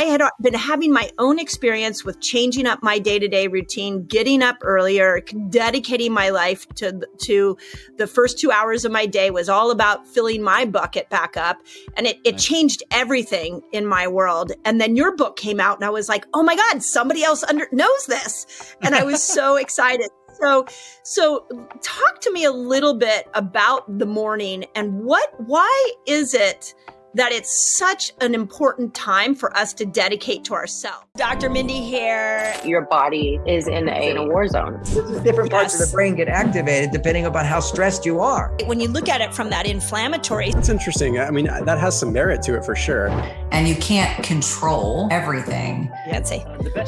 I had been having my own experience with changing up my day-to-day routine, getting up earlier, dedicating my life to the first 2 hours of my day was all about filling my bucket back up. And it changed everything in my world. And then your book came out and I was like, oh my God, somebody else knows this. And I was so excited. So talk to me a little bit about the morning and why is it that it's such an important time for us to dedicate to ourselves. Dr. Mindy here. Your body is in a war zone. Different parts of the brain get activated depending upon how stressed you are. When you look at it from that inflammatory. It's interesting. I mean, that has some merit to it for sure. And you can't control everything. I'd say.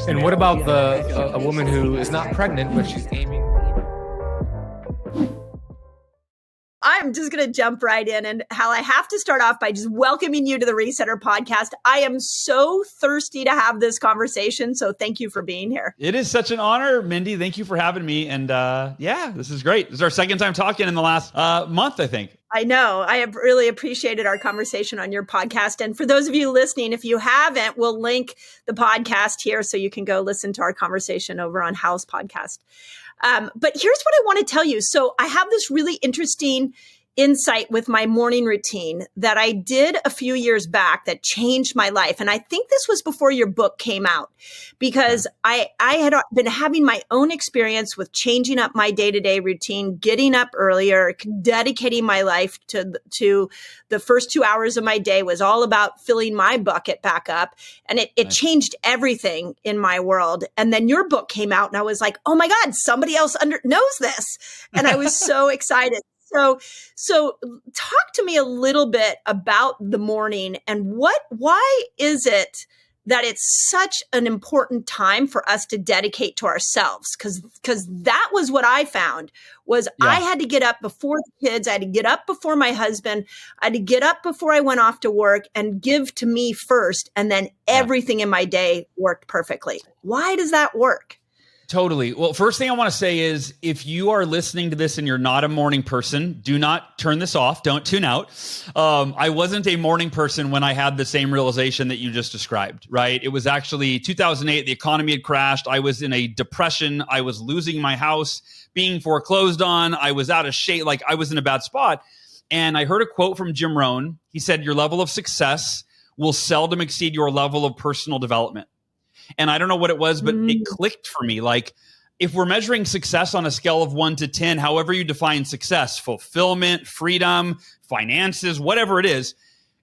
And what about a woman who is not pregnant, but she's aiming? I'm just going to jump right in. And Hal, I have to start off by just welcoming you to the Resetter podcast. I am so thirsty to have this conversation. So thank you for being here. It is such an honor, Mindy. Thank you for having me. And yeah, this is great. This is our second time talking in the last month, I think. I know. I have really appreciated our conversation on your podcast. And for those of you listening, if you haven't, we'll link the podcast here so you can go listen to our conversation over on Hal's podcast. But here's what I want to tell you. So I have this really interesting insight with my morning routine that I did a few years back that changed my life. And I think this was before your book came out because I had been having my own experience with changing up my day-to-day routine, getting up earlier, dedicating my life to the first 2 hours of my day was all about filling my bucket back up. And it changed everything in my world. And then your book came out and I was like, oh my God, somebody else knows this. And I was so excited. So talk to me a little bit about the morning and why is it that it's such an important time for us to dedicate to ourselves? Because that was what I found was I had to get up before the kids. I had to get up before my husband. I had to get up before I went off to work and give to me first. And then everything in my day worked perfectly. Why does that work? Totally. Well, first thing I want to say is if you are listening to this and you're not a morning person, do not turn this off. Don't tune out. I wasn't a morning person when I had the same realization that you just described, right? It was actually 2008. The economy had crashed. I was in a depression. I was losing my house, being foreclosed on. I was out of shape. Like I was in a bad spot. And I heard a quote from Jim Rohn. He said, your level of success will seldom exceed your level of personal development. And I don't know what it was, but it clicked for me. Like if we're measuring success on a scale of 1 to 10, however you define success, fulfillment, freedom, finances, whatever it is,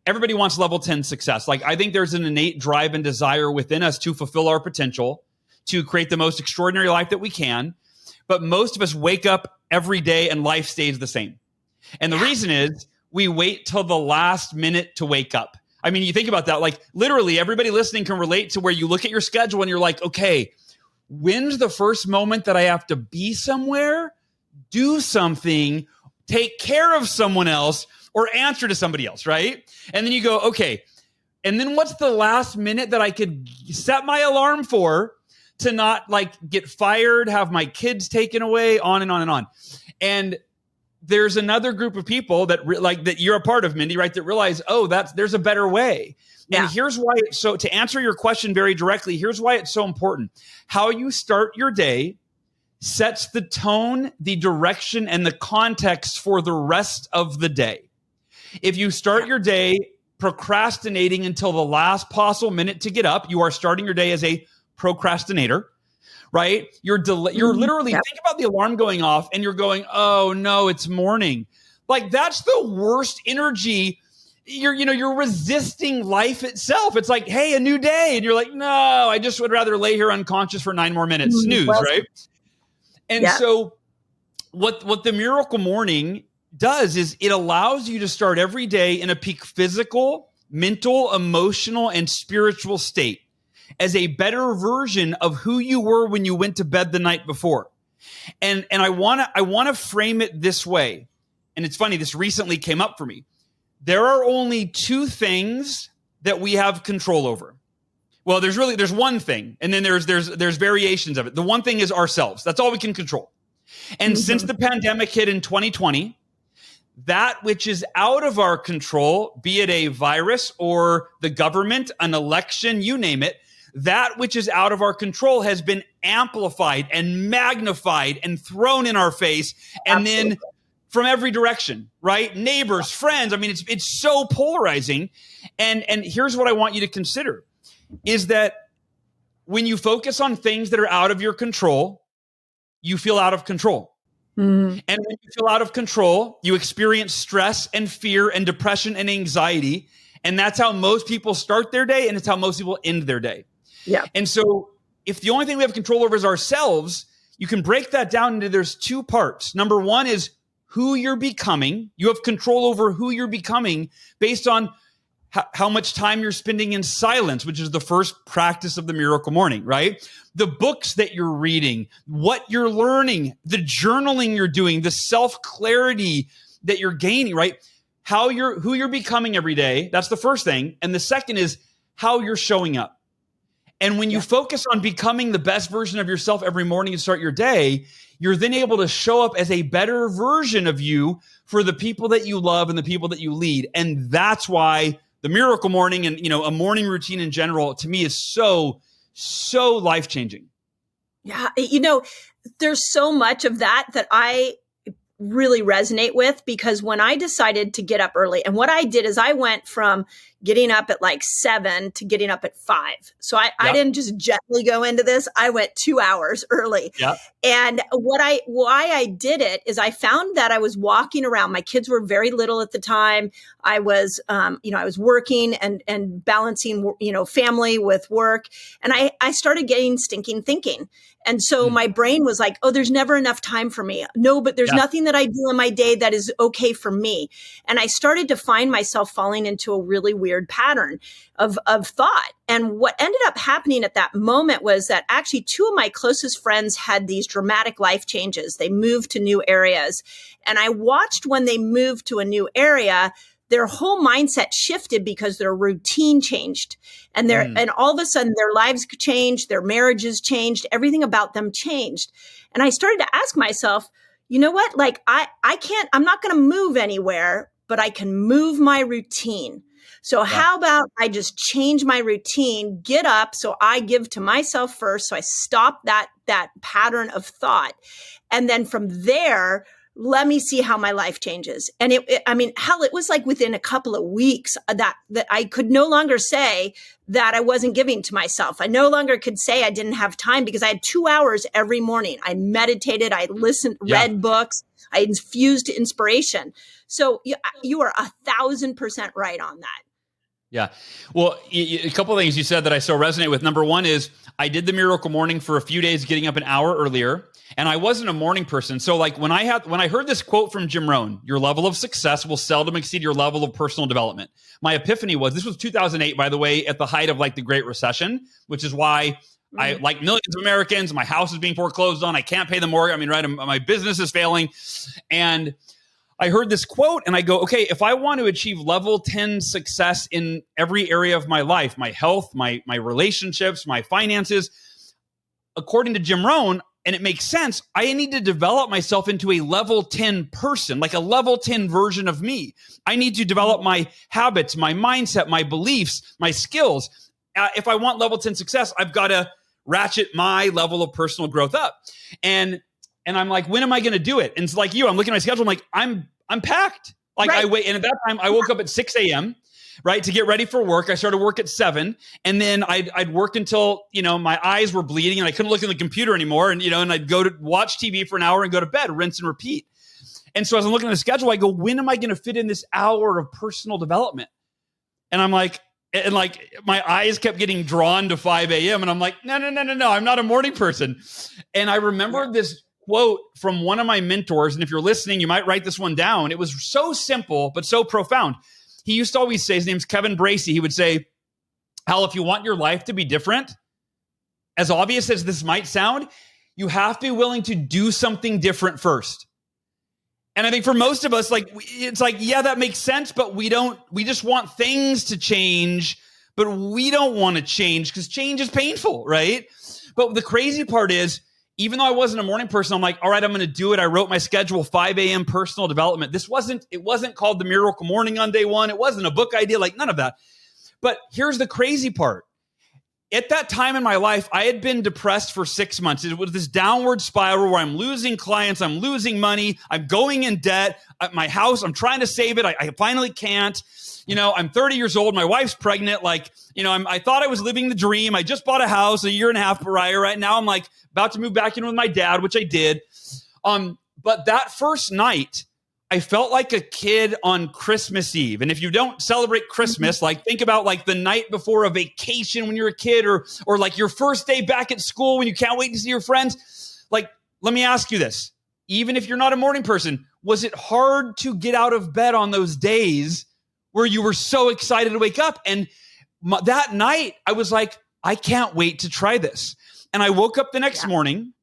everybody wants level 10 success. Like I think there's an innate drive and desire within us to fulfill our potential, to create the most extraordinary life that we can. But most of us wake up every day and life stays the same. And the reason is we wait till the last minute to wake up. I mean, you think about that, like literally everybody listening can relate to where you look at your schedule and you're like, okay, when's the first moment that I have to be somewhere, do something, take care of someone else or answer to somebody else, right? And then you go, okay, and then what's the last minute that I could set my alarm for to not like get fired, have my kids taken away, on and on and on. And there's another group of people that that you're a part of, Mindy, right? That realize, oh, there's a better way. And here's why. So to answer your question very directly, here's why it's so important. How you start your day sets the tone, the direction, and the context for the rest of the day. If you start your day procrastinating until the last possible minute to get up, you are starting your day as a procrastinator. Right? You're literally think about the alarm going off and you're going, oh no, it's morning. Like that's the worst energy. You're resisting life itself. It's like, hey, a new day. And you're like, no, I just would rather lay here unconscious for 9 more minutes. Snooze, right? And so what the Miracle Morning does is it allows you to start every day in a peak physical, mental, emotional, and spiritual state as a better version of who you were when you went to bed the night before. And I want to frame it this way. And it's funny, this recently came up for me. There are only 2 things that we have control over. Well, there's one thing, and then there's variations of it. The one thing is ourselves. That's all we can control. And since the pandemic hit in 2020, that which is out of our control, be it a virus or the government, an election, you name it, that which is out of our control has been amplified and magnified and thrown in our face. And then from every direction, right? Neighbors, friends. I mean, it's so polarizing. And here's what I want you to consider is that when you focus on things that are out of your control, you feel out of control. Mm-hmm. And when you feel out of control, you experience stress and fear and depression and anxiety. And that's how most people start their day, and it's how most people end their day. Yeah. And so if the only thing we have control over is ourselves, you can break that down into there's two parts. Number one is who you're becoming. You have control over who you're becoming based on how much time you're spending in silence, which is the first practice of the miracle morning, right? The books that you're reading, what you're learning, the journaling you're doing, the self-clarity that you're gaining, right? Who you're becoming every day. That's the first thing. And the second is how you're showing up. And when you focus on becoming the best version of yourself every morning and start your day, you're then able to show up as a better version of you for the people that you love and the people that you lead. And that's why the miracle morning and, a morning routine in general, to me, is so life-changing. Yeah. There's so much of that I really resonate with, because when I decided to get up early, and what I did is I went from getting up at like 7 to getting up at 5. So I didn't just gently go into this. I went 2 hours early. Yep. And why I did it is I found that I was walking around. My kids were very little at the time. I was, I was working and balancing, family with work. And I started getting stinking thinking. And so my brain was like, oh, there's never enough time for me. No, but there's nothing that I do in my day that is okay for me. And I started to find myself falling into a really weird pattern of thought. And what ended up happening at that moment was that actually 2 of my closest friends had these dramatic life changes. They moved to new areas. And I watched when they moved to a new area, their whole mindset shifted because their routine changed. And and all of a sudden their lives changed, their marriages changed, everything about them changed. And I started to ask myself, you know what? Like I'm not going to move anywhere, but I can move my routine. So how about I just change my routine, get up. So I give to myself first. So I stop that pattern of thought. And then from there, let me see how my life changes. And it was like within a couple of weeks that I could no longer say that I wasn't giving to myself. I no longer could say I didn't have time, because I had 2 hours every morning. I meditated, I listened, read books, I infused inspiration. So you are 1,000% right on that. Yeah. Well, a couple of things you said that I so resonate with. Number one is I did the miracle morning for a few days, getting up an hour earlier. And I wasn't a morning person. So like when I heard this quote from Jim Rohn, your level of success will seldom exceed your level of personal development. My epiphany this was 2008, by the way, at the height of like the Great Recession, which is why I, like millions of Americans, my house is being foreclosed on. I can't pay the mortgage. I mean, right. My business is failing. And I heard this quote and I go, okay, if I want to achieve level 10 success in every area of my life, my health, my relationships, my finances, according to Jim Rohn, and it makes sense, I need to develop myself into a level 10 person, like a level 10 version of me. I need to develop my habits, my mindset, my beliefs, my skills. If I want level 10 success, I've got to ratchet my level of personal growth up. And I'm like, when am I going to do it? And it's like I'm looking at my schedule. I'm like, I'm packed. Like I wait. And at that time I woke up at 6 a.m., right, to get ready for work. I started work at 7, and then I'd work until, my eyes were bleeding and I couldn't look at the computer anymore. And, and I'd go to watch TV for an hour and go to bed, rinse and repeat. And so as I'm looking at the schedule, I go, when am I going to fit in this hour of personal development? And I'm like, my eyes kept getting drawn to 5 a.m. And I'm like, no, I'm not a morning person. And I remember this quote from one of my mentors. And if you're listening, you might write this one down. It was so simple, but so profound. He used to always say, his name's Kevin Bracey. He would say, Hal, if you want your life to be different, as obvious as this might sound, you have to be willing to do something different first. And I think for most of us, it's like, yeah, that makes sense, but we just want things to change, but we don't want to change because change is painful, right? But the crazy part is, even though I wasn't a morning person, I'm like, all right, I'm going to do it. I wrote my schedule, 5 a.m. personal development. It wasn't called the Miracle Morning on day one. It wasn't a book idea, like none of that. But here's the crazy part. At that time in my life, I had been depressed for 6 months. It was this downward spiral where I'm losing clients, I'm losing money, I'm going in debt. My house, I'm trying to save it. I finally can't. I'm 30 years old. My wife's pregnant. I thought I was living the dream. I just bought a house a year and a half prior. Right now, I'm like about to move back in with my dad, which I did. But that first night, I felt like a kid on Christmas Eve. And if you don't celebrate Christmas, think about the night before a vacation when you're a kid, or like your first day back at school when you can't wait to see your friends. Let me ask you this. Even if you're not a morning person, was it hard to get out of bed on those days where you were so excited to wake up? And that night I was like, I can't wait to try this. And I woke up the next morning,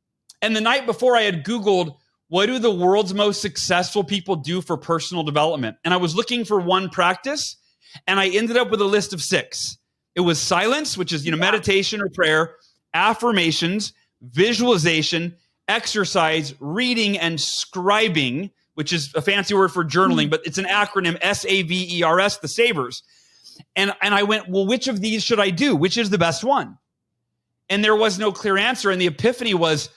and the night before I had Googled, what do the world's most successful people do for personal development? And I was looking for one practice, and I ended up with a list of 6. It was silence, which is, meditation or prayer, affirmations, visualization, exercise, reading, and scribing, which is a fancy word for journaling, but it's an acronym, SAVERS, the Savers. And I went, well, which of these should I do? Which is the best one? And there was no clear answer. And the epiphany was,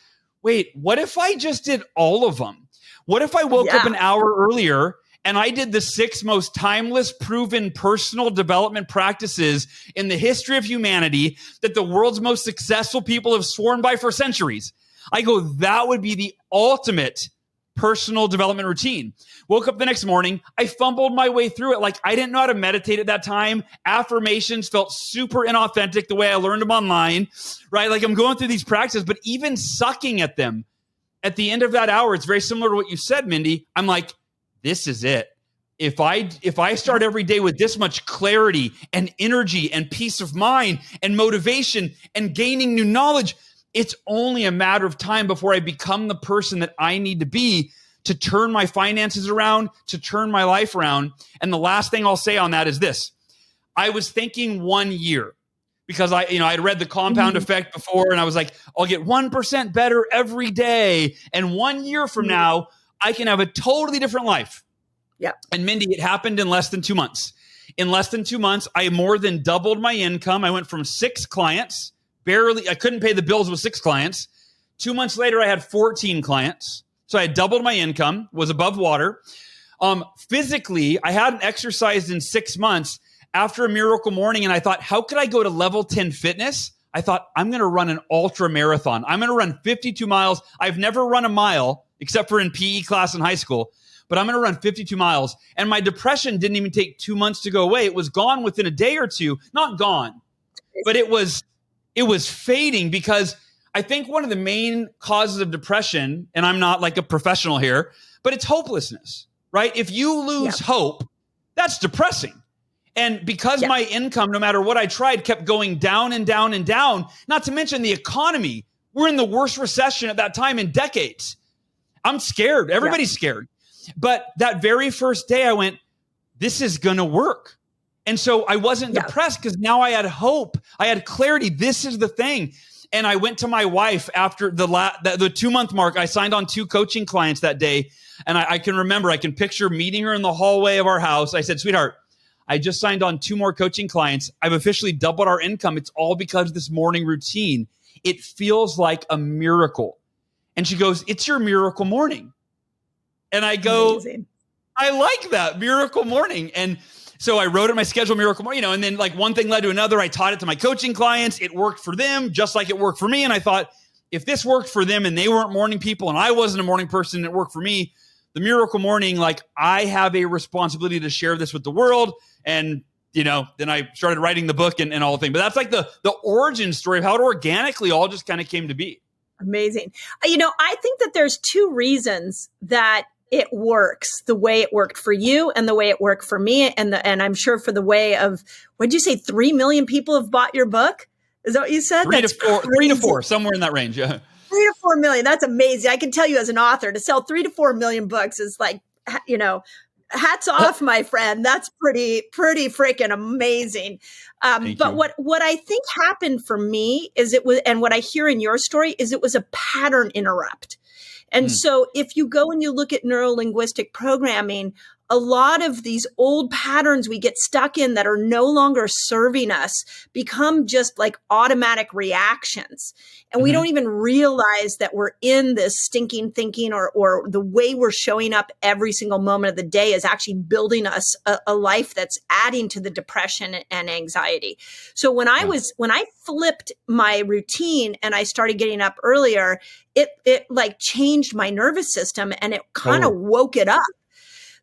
wait, what if I just did all of them? What if I woke up an hour earlier and I did the 6 most timeless, proven personal development practices in the history of humanity that the world's most successful people have sworn by for centuries? I go, that would be the ultimate personal development routine. Woke up the next morning. I fumbled my way through it. I didn't know how to meditate at that time. Affirmations felt super inauthentic the way I learned them online, right? I'm going through these practices, but even sucking at them at the end of that hour, it's very similar to what you said, Mindy. I'm like, this is it. If I start every day with this much clarity and energy and peace of mind and motivation and gaining new knowledge, it's only a matter of time before I become the person that I need to be to turn my finances around, to turn my life around. And the last thing I'll say on that is this. I was thinking 1 year because I'd read the compound effect before, and I was like, I'll get 1% better every day. And 1 year from now, I can have a totally different life. Yeah. And Mindy, it happened in less than 2 months. In less than 2 months, I more than doubled my income. I went from 6 clients. I couldn't pay the bills with 6 clients. 2 months later, I had 14 clients. So I had doubled my income, was above water. Physically, I hadn't exercised in 6 months after a miracle morning. And I thought, how could I go to level 10 fitness? I thought, I'm going to run an ultra marathon. I'm going to run 52 miles. I've never run a mile except for in PE class in high school, but I'm going to run 52 miles. And my depression didn't even take 2 months to go away. It was gone within a day or two, not gone, but it was fading, because I think one of the main causes of depression, and I'm not like a professional here, but it's hopelessness, right? If you lose hope, that's depressing. And because my income, no matter what I tried, kept going down and down and down, not to mention the economy, we're in the worst recession at that time in decades. I'm scared. Everybody's scared. But that very first day I went, this is going to work. And so I wasn't depressed because now I had hope. I had clarity. This is the thing. And I went to my wife after the 2-month mark. I signed on 2 coaching clients that day. And I can picture meeting her in the hallway of our house. I said, sweetheart, I just signed on 2 more coaching clients. I've officially doubled our income. It's all because of this morning routine. It feels like a miracle. And she goes, it's your miracle morning. And I go, amazing. I like that, miracle morning. And so I wrote in my schedule, miracle morning, and then one thing led to another. I taught it to my coaching clients. It worked for them just like it worked for me. And I thought, if this worked for them and they weren't morning people and I wasn't a morning person and it worked for me, the miracle morning, I have a responsibility to share this with the world. And, then I started writing the book and all the things. But that's the origin story of how it organically all just kind of came to be. Amazing. I think that there's 2 reasons that it works the way it worked for you and the way it worked for me. And I'm sure for the way of, what'd you say, 3 million people have bought your book? Is that what you said? 3 to 4, somewhere in that range. Yeah. 3 to 4 million. That's amazing. I can tell you as an author, to sell 3 to 4 million books is hats off, my friend. That's pretty freaking amazing. But what I think happened for me is and what I hear in your story is it was a pattern interrupt. And so if you go and you look at neuro-linguistic programming, a lot of these old patterns we get stuck in that are no longer serving us become just like automatic reactions. And we don't even realize that we're in this stinking thinking or the way we're showing up every single moment of the day is actually building us a life that's adding to the depression and anxiety. So when I flipped my routine and I started getting up earlier, it like changed my nervous system and it kind of woke it up.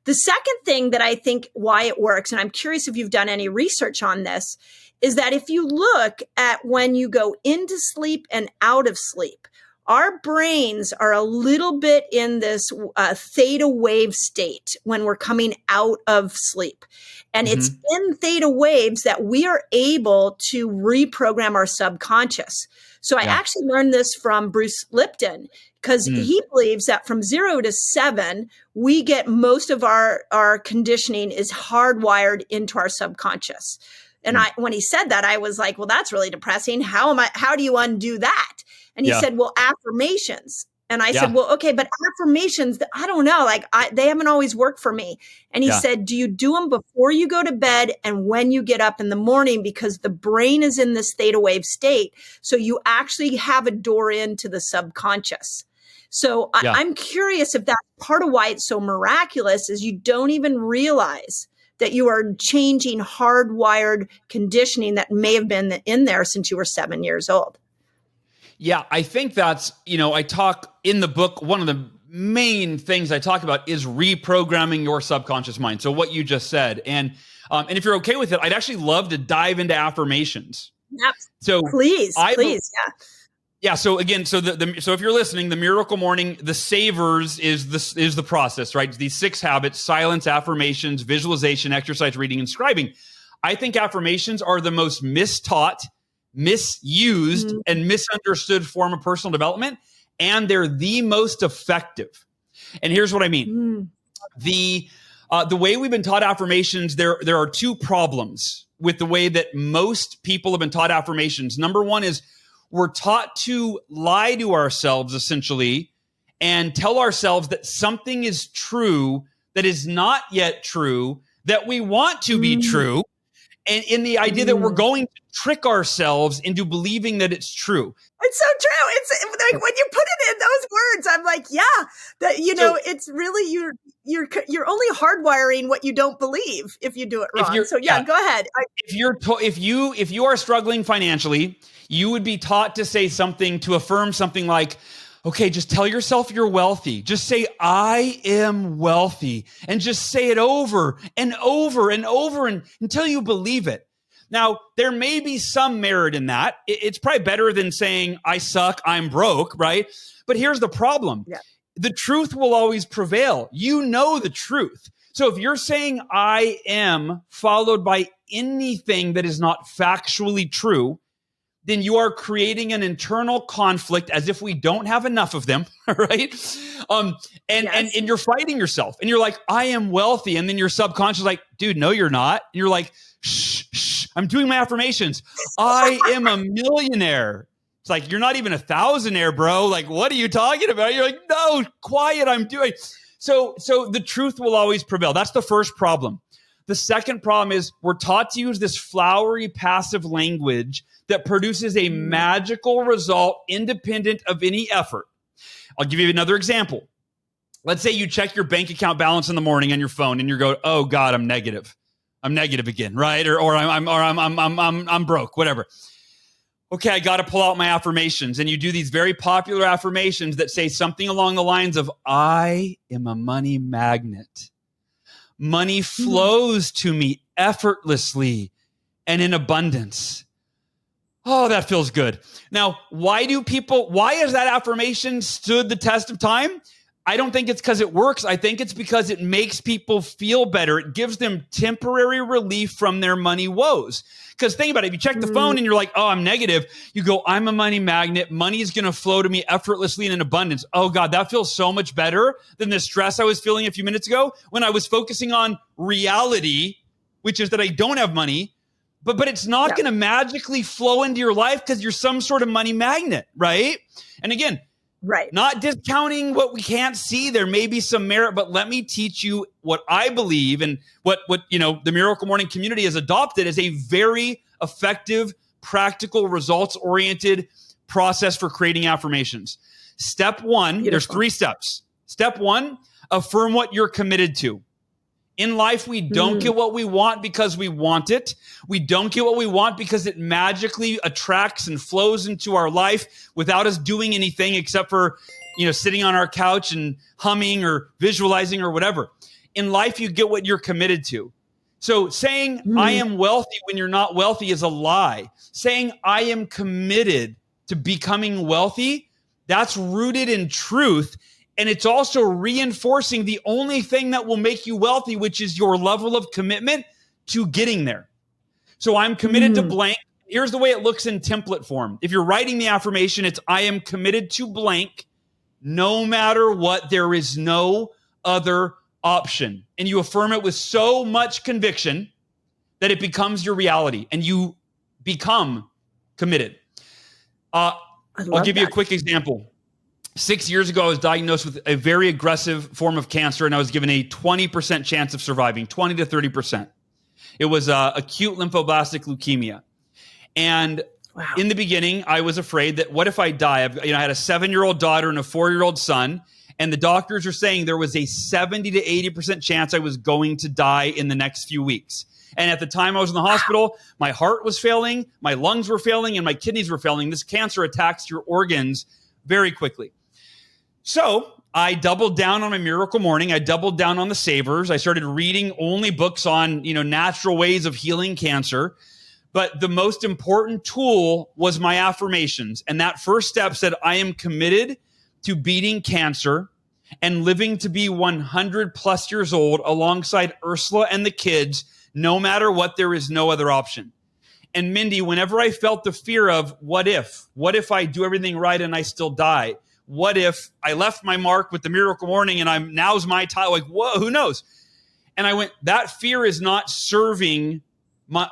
The second thing that I think why it works, and I'm curious if you've done any research on this, is that if you look at when you go into sleep and out of sleep, our brains are a little bit in this theta wave state when we're coming out of sleep. And it's in theta waves that we are able to reprogram our subconscious. So I actually learned this from Bruce Lipton because he believes that from 0 to 7, we get most of our conditioning is hardwired into our subconscious. And when he said that, I was like, well, that's really depressing. How do you undo that? And he said, well, affirmations. And I said, well, okay, but affirmations, I don't know, like they haven't always worked for me. And he said, do you do them before you go to bed and when you get up in the morning? Because the brain is in this theta wave state. So you actually have a door into the subconscious. So I'm curious if that's part of why it's so miraculous is you don't even realize that you are changing hardwired conditioning that may have been in there since you were 7 years old. Yeah, I think that's, I talk in the book, one of the main things I talk about is reprogramming your subconscious mind. So what you just said. And if you're okay with it, I'd actually love to dive into affirmations. Yep. So please. Yeah. So again, so if you're listening, the Miracle Morning, the savers is the process, right? These 6 habits: silence, affirmations, visualization, exercise, reading, and scribing. I think affirmations are the most mistaught, misused, and misunderstood form of personal development, and they're the most effective. And here's what I mean: the way we've been taught affirmations, there are 2 problems with the way that most people have been taught affirmations. Number one is we're taught to lie to ourselves, essentially, and tell ourselves that something is true that is not yet true, that we want to be true, and in the idea that we're going to trick ourselves into believing that it's true. It's so true. It's like when you put it in those words, I'm like, that it's really you're only hardwiring what you don't believe if you do it wrong. So go ahead. If you are struggling financially, you would be taught to say something, to affirm something like, okay, just tell yourself you're wealthy. Just say, I am wealthy. And just say it over and over and over until you believe it. Now, there may be some merit in that. It's probably better than saying, I suck, I'm broke, right? But here's the problem. Yeah. The truth will always prevail. You know the truth. So if you're saying I am followed by anything that is not factually true, then you are creating an internal conflict as if we don't have enough of them, right? And you're fighting yourself. And you're like, I am wealthy. And then your subconscious is like, dude, no, you're not. And you're like, shh, I'm doing my affirmations. I am a millionaire. It's like, you're not even a thousandaire, bro. Like, what are you talking about? You're like, no, quiet, I'm doing. So the truth will always prevail. That's the first problem. The second problem is we're taught to use this flowery passive language that produces a magical result independent of any effort. I'll give you another example. Let's say you check your bank account balance in the morning on your phone and you go, oh God, I'm negative. I'm negative again, right? Or I'm broke, whatever. Okay, I got to pull out my affirmations. And you do these very popular affirmations that say something along the lines of, I am a money magnet. Money flows to me effortlessly and in abundance. Oh, that feels good. Now, why has that affirmation stood the test of time? I don't think it's because it works. I think it's because it makes people feel better. It gives them temporary relief from their money woes. Because think about it. If you check the phone and you're like, oh, I'm negative, you go, I'm a money magnet. Money is going to flow to me effortlessly and in abundance. Oh, God, that feels so much better than the stress I was feeling a few minutes ago when I was focusing on reality, which is that I don't have money. But it's not going to magically flow into your life because you're some sort of money magnet, right? And again, not discounting what we can't see. There may be some merit, but let me teach you what I believe and what the Miracle Morning community has adopted as a very effective, practical, results-oriented process for creating affirmations. Step one, there's 3 steps. Step one, affirm what you're committed to. In life, we don't get what we want because we want it. We don't get what we want because it magically attracts and flows into our life without us doing anything except for, sitting on our couch and humming or visualizing or whatever. In life, you get what you're committed to. So saying I am wealthy when you're not wealthy is a lie. Saying I am committed to becoming wealthy, that's rooted in truth. And it's also reinforcing the only thing that will make you wealthy, which is your level of commitment to getting there. So I'm committed to blank. Here's the way it looks in template form. If you're writing the affirmation, it's I am committed to blank. No matter what, there is no other option. And you affirm it with so much conviction that it becomes your reality and you become committed. I'll give you a quick example. 6 years ago, I was diagnosed with a very aggressive form of cancer, and I was given a 20% chance of surviving, 20 to 30%. It was acute lymphoblastic leukemia. And in the beginning, I was afraid that what if I die? I had a 7-year-old daughter and a 4-year-old son, and the doctors are saying there was a 70 to 80% chance I was going to die in the next few weeks. And at the time I was in the hospital, my heart was failing, my lungs were failing, and my kidneys were failing. This cancer attacks your organs very quickly. So I doubled down on my Miracle Morning. I doubled down on the savers. I started reading only books on, natural ways of healing cancer. But the most important tool was my affirmations. And that first step said, I am committed to beating cancer and living to be 100 plus years old alongside Ursula and the kids. No matter what, there is no other option. And Mindy, whenever I felt the fear of what if I do everything right and I still die? What if I left my mark with the Miracle Morning and now's my time? Like, whoa, who knows? And I went, that fear is not serving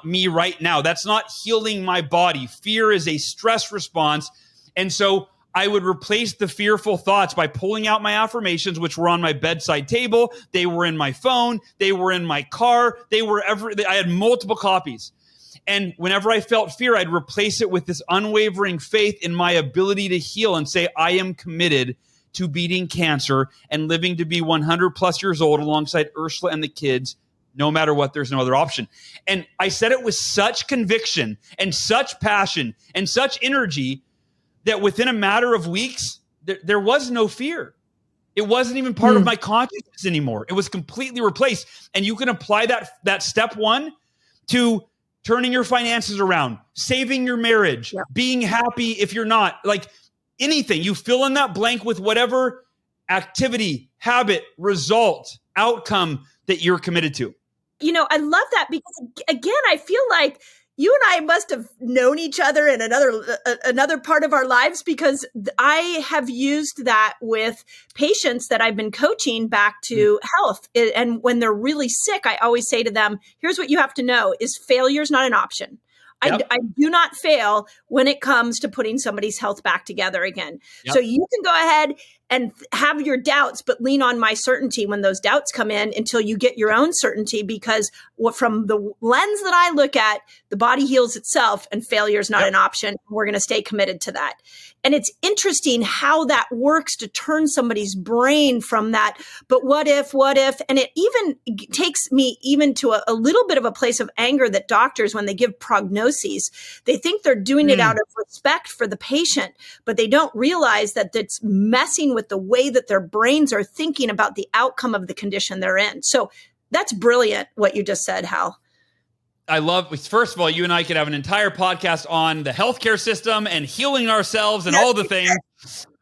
me right now. That's not healing my body. Fear is a stress response. And so I would replace the fearful thoughts by pulling out my affirmations, which were on my bedside table. They were in my phone. They were in my car. I had multiple copies. And whenever I felt fear, I'd replace it with this unwavering faith in my ability to heal and say, I am committed to beating cancer and living to be 100 plus years old alongside Ursula and the kids. No matter what, there's no other option. And I said it with such conviction and such passion and such energy that within a matter of weeks, there was no fear. It wasn't even part of my consciousness anymore. It was completely replaced. And you can apply that step one to turning your finances around, saving your marriage, being happy if you're not, like anything. You fill in that blank with whatever activity, habit, result, outcome that you're committed to. I love that because, again, I feel like you and I must have known each other in another part of our lives, because I have used that with patients that I've been coaching back to health. And when they're really sick, I always say to them, here's what you have to know is failure is not an option. Yep. I do not fail when it comes to putting somebody's health back together again. Yep. So you can go ahead and have your doubts, but lean on my certainty when those doubts come in until you get your own certainty, because from the lens that I look at, the body heals itself and failure is not an option. We're going to stay committed to that. And it's interesting how that works to turn somebody's brain from that, but what if, and it even takes me even to a little bit of a place of anger that doctors, when they give prognoses, they think they're doing it out of respect for the patient, but they don't realize that it's messing with the way that their brains are thinking about the outcome of the condition they're in. So that's brilliant what you just said, Hal. I love, first of all, you and I could have an entire podcast on the healthcare system and healing ourselves and all the things.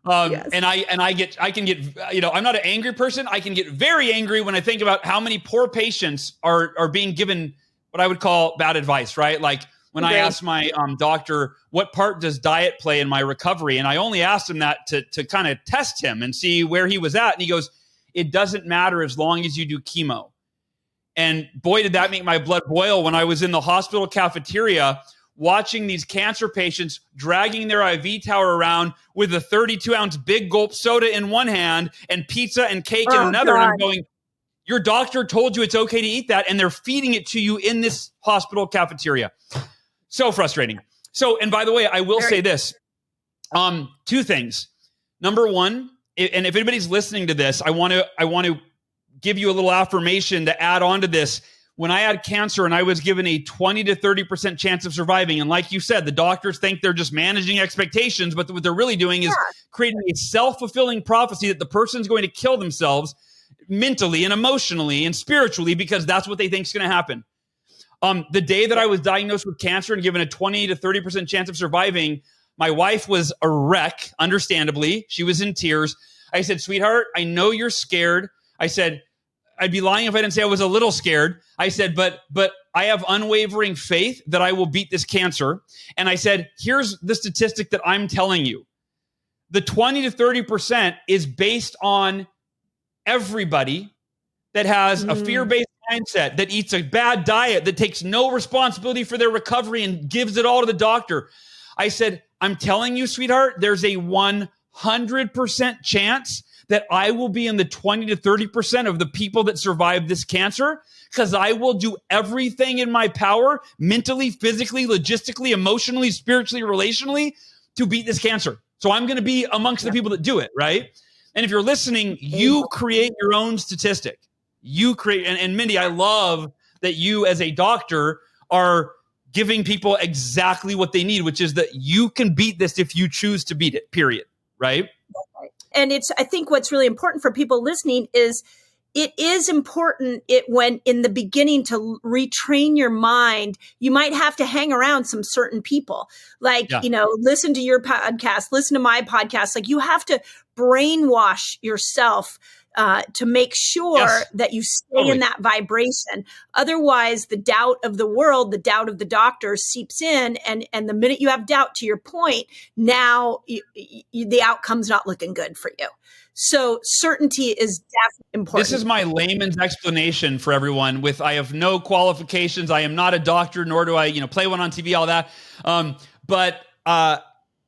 Yes. And I can get, I'm not an angry person. I can get very angry when I think about how many poor patients are being given what I would call bad advice, right? Like when I asked my doctor, what part does diet play in my recovery? And I only asked him that to kind of test him and see where he was at. And he goes, it doesn't matter as long as you do chemo. And boy, did that make my blood boil when I was in the hospital cafeteria watching these cancer patients dragging their IV tower around with a 32-ounce big gulp soda in one hand and pizza and cake in another. God. And I'm going, your doctor told you it's okay to eat that, and they're feeding it to you in this hospital cafeteria. So frustrating. So, and by the way, I will say this. Two things. Number one, and if anybody's listening to this, I want to give you a little affirmation to add on to this. When I had cancer and I was given a 20 to 30% chance of surviving, and like you said, the doctors think they're just managing expectations, but what they're really doing is creating a self-fulfilling prophecy that the person's going to kill themselves mentally and emotionally and spiritually because that's what they think is going to happen. The day that I was diagnosed with cancer and given a 20 to 30% chance of surviving, my wife was a wreck, understandably. She was in tears. I said, sweetheart, I know you're scared. I said, I'd be lying if I didn't say I was a little scared. I said, but I have unwavering faith that I will beat this cancer. And I said, here's the statistic that I'm telling you. The 20 to 30% is based on everybody that has a fear-based mindset, that eats a bad diet, that takes no responsibility for their recovery and gives it all to the doctor. I said, I'm telling you, sweetheart, there's a 100% chance that I will be in the 20 to 30% of the people that survive this cancer because I will do everything in my power, mentally, physically, logistically, emotionally, spiritually, relationally, to beat this cancer. So I'm going to be amongst the people that do it, right? And if you're listening, you create your own statistic. You create, and Mindy, I love that you as a doctor are giving people exactly what they need, which is that you can beat this if you choose to beat it, period, right? And I think what's really important for people listening is it is important when in the beginning to retrain your mind, you might have to hang around some certain people, like, listen to your podcast, listen to my podcast. Like you have to brainwash yourself to make sure that you stay in that vibration. Otherwise, the doubt of the world, the doubt of the doctor seeps in. And the minute you have doubt, to your point, now the outcome's not looking good for you. So certainty is definitely important. This is my layman's explanation for everyone. I have no qualifications. I am not a doctor, nor do I, play one on TV, all that. But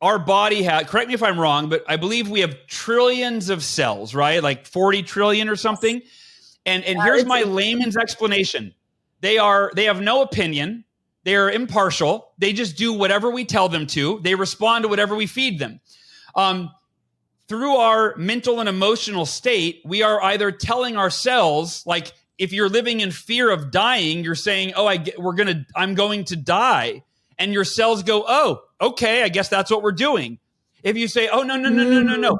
our body has, correct me if I'm wrong, but I believe we have trillions of cells, right? Like 40 trillion or something. And here's my layman's explanation. They have no opinion. They are impartial. They just do whatever we tell them to. They respond to whatever we feed them. Through our mental and emotional state, we are either telling ourselves, like if you're living in fear of dying, you're saying, I'm going to die. And your cells go, oh, okay, I guess that's what we're doing. If you say, oh, no,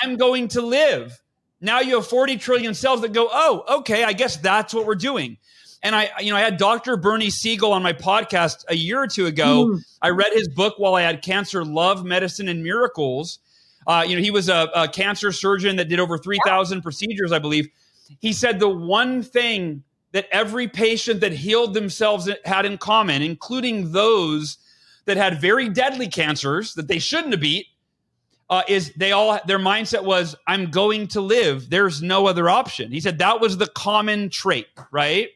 I'm going to live. Now you have 40 trillion cells that go, oh, okay, I guess that's what we're doing. And I had Dr. Bernie Siegel on my podcast a year or two ago. I read his book while I had cancer, Love, Medicine, and Miracles. He was a cancer surgeon that did over 3,000 procedures, I believe. He said the one thing that every patient that healed themselves had in common, including those that had very deadly cancers that they shouldn't have beat, is their mindset was, I'm going to live. There's no other option. He said that was the common trait, right?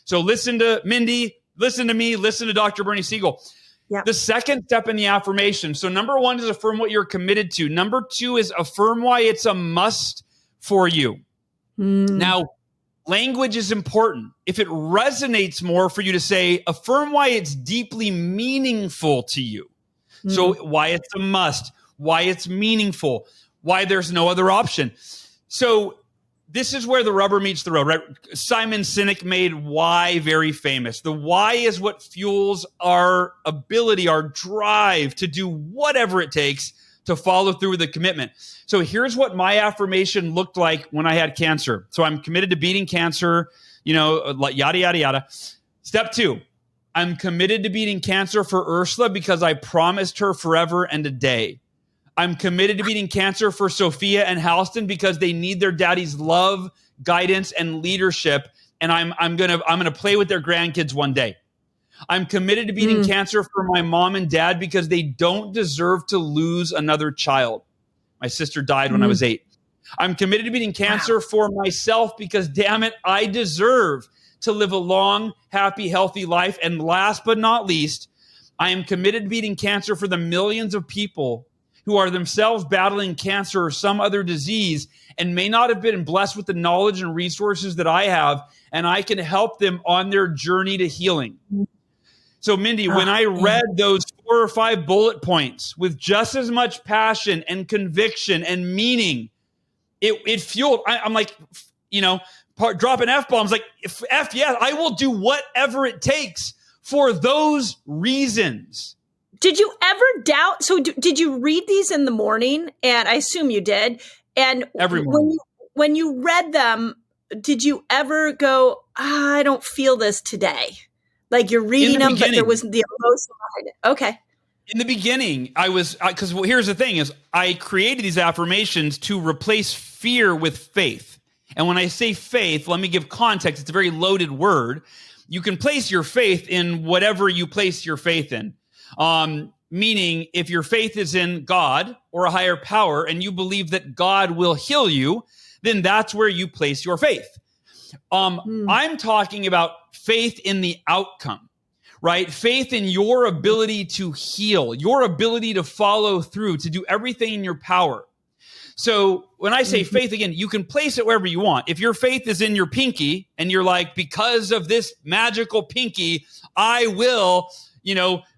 So listen to Mindy, listen to me, listen to Dr. Bernie Siegel. Yeah. The second step in the affirmation. So number one is affirm what you're committed to. Number two is affirm why it's a must for you. Now, language is important. If it resonates more for you to say, affirm why it's deeply meaningful to you. So why it's a must, why it's meaningful, why there's no other option. So this is where the rubber meets the road, right? Simon Sinek made why very famous. The why is what fuels our ability, our drive to do whatever it takes to follow through with the commitment. So here's what my affirmation looked like when I had cancer. So I'm committed to beating cancer, yada, yada, yada. Step two, I'm committed to beating cancer for Ursula because I promised her forever and a day. I'm committed to beating cancer for Sophia and Halston because they need their daddy's love, guidance, and leadership. And I'm gonna play with their grandkids one day. I'm committed to beating cancer for my mom and dad because they don't deserve to lose another child. My sister died when I was 8. I'm committed to beating cancer for myself because, damn it, I deserve to live a long, happy, healthy life. And last but not least, I am committed to beating cancer for the millions of people who are themselves battling cancer or some other disease and may not have been blessed with the knowledge and resources that I have, and I can help them on their journey to healing. So, Mindy, when I read those 4 or 5 bullet points with just as much passion and conviction and meaning, it fueled. I'm like, dropping F-bombs, like, yeah, I will do whatever it takes for those reasons. Did you ever doubt? So did you read these in the morning? And I assume you did. And every morning. When you read them, did you ever go, I don't feel this today? Like you're reading them, but there wasn't the emotion behind it. Okay. In the beginning, because here's the thing is I created these affirmations to replace fear with faith. And when I say faith, let me give context. It's a very loaded word. You can place your faith in whatever you place your faith in. Meaning if your faith is in God or a higher power and you believe that God will heal you, then that's where you place your faith. I'm talking about faith in the outcome, right? Faith in your ability to heal, your ability to follow through, to do everything in your power. So when I say faith, again, you can place it wherever you want. If your faith is in your pinky and you're like, because of this magical pinky, I will,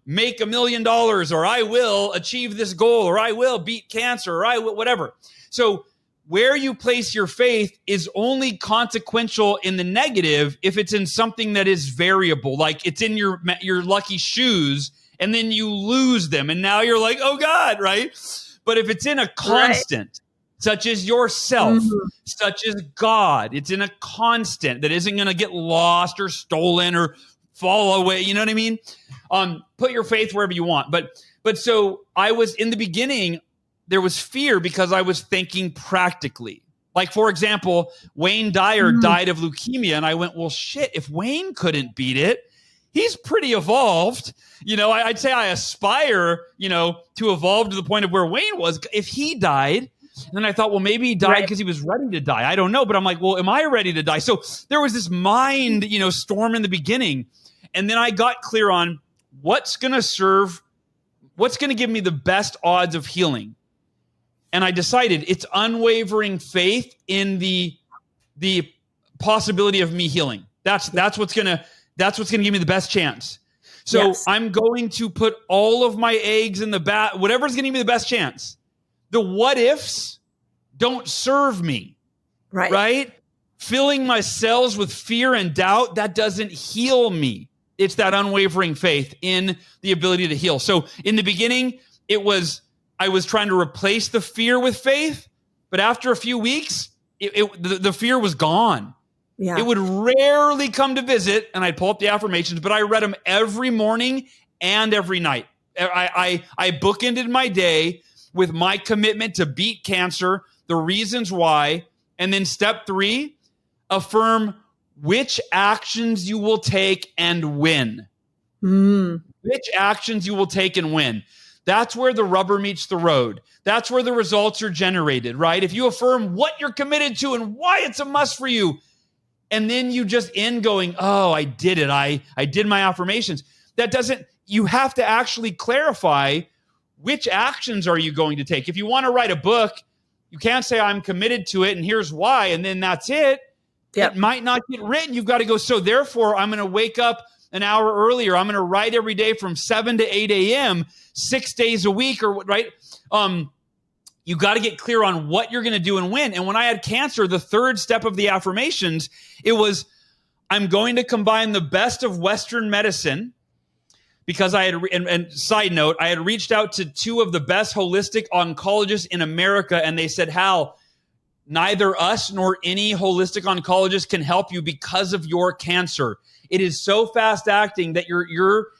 make $1 million, or I will achieve this goal, or I will beat cancer, or I will whatever. So where you place your faith is only consequential in the negative if it's in something that is variable, like it's in your lucky shoes and then you lose them and now you're like, oh God, right? But if it's in a constant, such as yourself, such as God, it's in a constant that isn't going to get lost or stolen or fall away. You know what I mean? Put your faith wherever you want. But so I was in the beginning, there was fear because I was thinking practically. Like, for example, Wayne Dyer died of leukemia. And I went, well, shit, if Wayne couldn't beat it, he's pretty evolved. I'd say I aspire, to evolve to the point of where Wayne was. If he died, and then I thought, well, maybe he died because he was ready to die. I don't know. But I'm like, well, am I ready to die? So there was this mind, storm in the beginning. And then I got clear on what's going to give me the best odds of healing. And I decided it's unwavering faith in the possibility of me healing. That's what's gonna give me the best chance. So I'm going to put all of my eggs in the whatever's gonna give me the best chance. The what ifs don't serve me. Right? Filling my cells with fear and doubt, that doesn't heal me. It's that unwavering faith in the ability to heal. So in the beginning, I was trying to replace the fear with faith, but after a few weeks, the fear was gone. Yeah. It would rarely come to visit, and I'd pull up the affirmations, but I read them every morning and every night. I bookended my day with my commitment to beat cancer, the reasons why, and then step 3, affirm which actions you will take and when. Which actions you will take and when. That's where the rubber meets the road. That's where the results are generated, right? If you affirm what you're committed to and why it's a must for you, and then you just end going, oh, I did it. I did my affirmations. You have to actually clarify which actions are you going to take. If you want to write a book, you can't say I'm committed to it and here's why, and then that's it. It might not get written. You've got to go, so therefore I'm going to wake up an hour earlier. I'm going to write every day from 7 to 8 a.m., 6 days a week, or right? You got to get clear on what you're going to do and when. And when I had cancer, the 3rd step of the affirmations, it was, I'm going to combine the best of Western medicine, because I had, and side note, I had reached out to 2 of the best holistic oncologists in America, and they said, Hal, neither us nor any holistic oncologist can help you because of your cancer. It is so fast acting that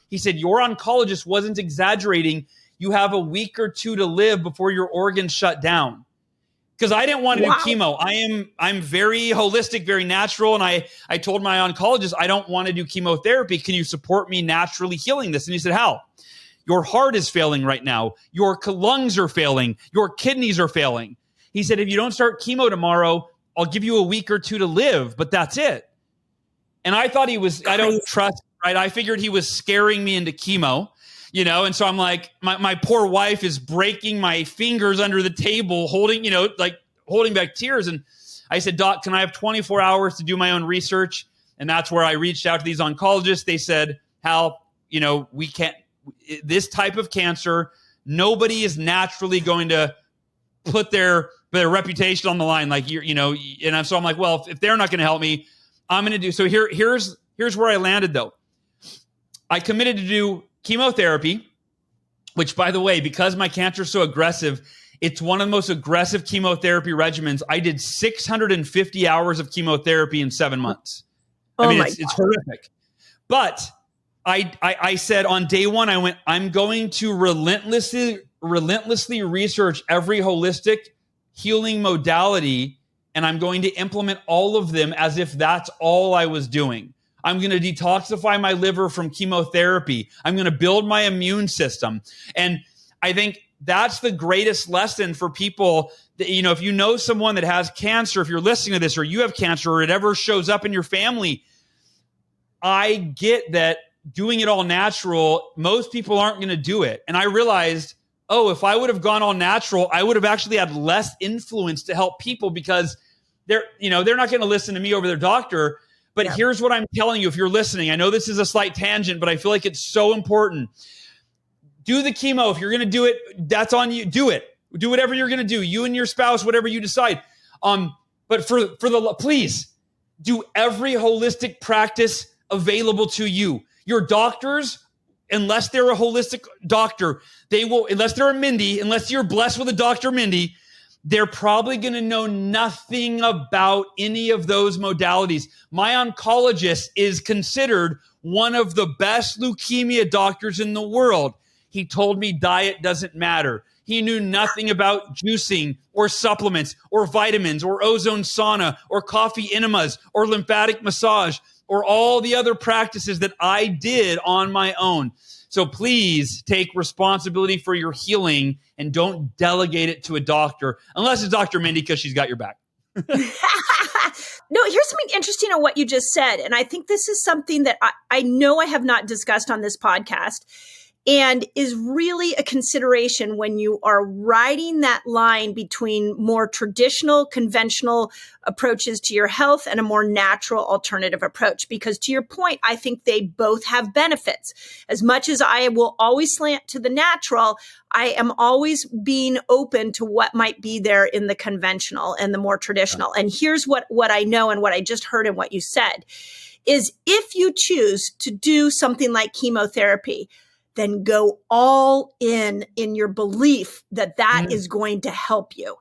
he said, your oncologist wasn't exaggerating. you have a week or two to live before your organs shut down. Because I didn't want to do chemo. I'm very holistic, very natural. And I told my oncologist, I don't want to do chemotherapy. Can you support me naturally healing this? And he said, Hal, your heart is failing right now. Your lungs are failing. Your kidneys are failing. He said, if you don't start chemo tomorrow, I'll give you a week or two to live, but that's it. And I thought he was, I don't trust, right? I figured he was scaring me into chemo, and so I'm like, my poor wife is breaking my fingers under the table, holding back tears. And I said, Doc, can I have 24 hours to do my own research? And that's where I reached out to these oncologists. They said, Hal, we can't, this type of cancer, nobody is naturally going to put their reputation on the line. And so I'm like, well, if they're not going to help me, I'm going to do. So here's where I landed though. I committed to do chemotherapy, which by the way, because my cancer is so aggressive, it's one of the most aggressive chemotherapy regimens. I did 650 hours of chemotherapy in 7 months. It's horrific. But I said on day one, I went, I'm going to relentlessly research every holistic healing modality, and I'm going to implement all of them as if that's all I was doing. I'm going to detoxify my liver from chemotherapy. I'm going to build my immune system. And I think that's the greatest lesson for people that, if you know someone that has cancer, if you're listening to this, or you have cancer, or it ever shows up in your family, I get that doing it all natural, most people aren't going to do it. And I realized, if I would have gone all natural, I would have actually had less influence to help people, because they're not going to listen to me over their doctor. But here's what I'm telling you. If you're listening, I know this is a slight tangent, but I feel like it's so important. Do the chemo. If you're going to do it, that's on you. Do it. Do whatever you're going to do. You and your spouse, whatever you decide. But please do every holistic practice available to you. Your doctors, unless they're a holistic doctor, they will, unless they're a Mindy, unless you're blessed with a Dr. Mindy, they're probably going to know nothing about any of those modalities. My oncologist is considered one of the best leukemia doctors in the world. He told me diet doesn't matter. He knew nothing about juicing or supplements or vitamins or ozone sauna or coffee enemas or lymphatic massage or all the other practices that I did on my own. So please take responsibility for your healing and don't delegate it to a doctor, unless it's Dr. Mindy, because she's got your back. No, here's something interesting on what you just said. And I think this is something that I know I have not discussed on this podcast, and is really a consideration when you are riding that line between more traditional, conventional approaches to your health and a more natural alternative approach. Because to your point, I think they both have benefits. As much as I will always slant to the natural, I am always being open to what might be there in the conventional and the more traditional. And here's what I know and what I just heard and what you said is, if you choose to do something like chemotherapy, then go all in your belief that is going to help you.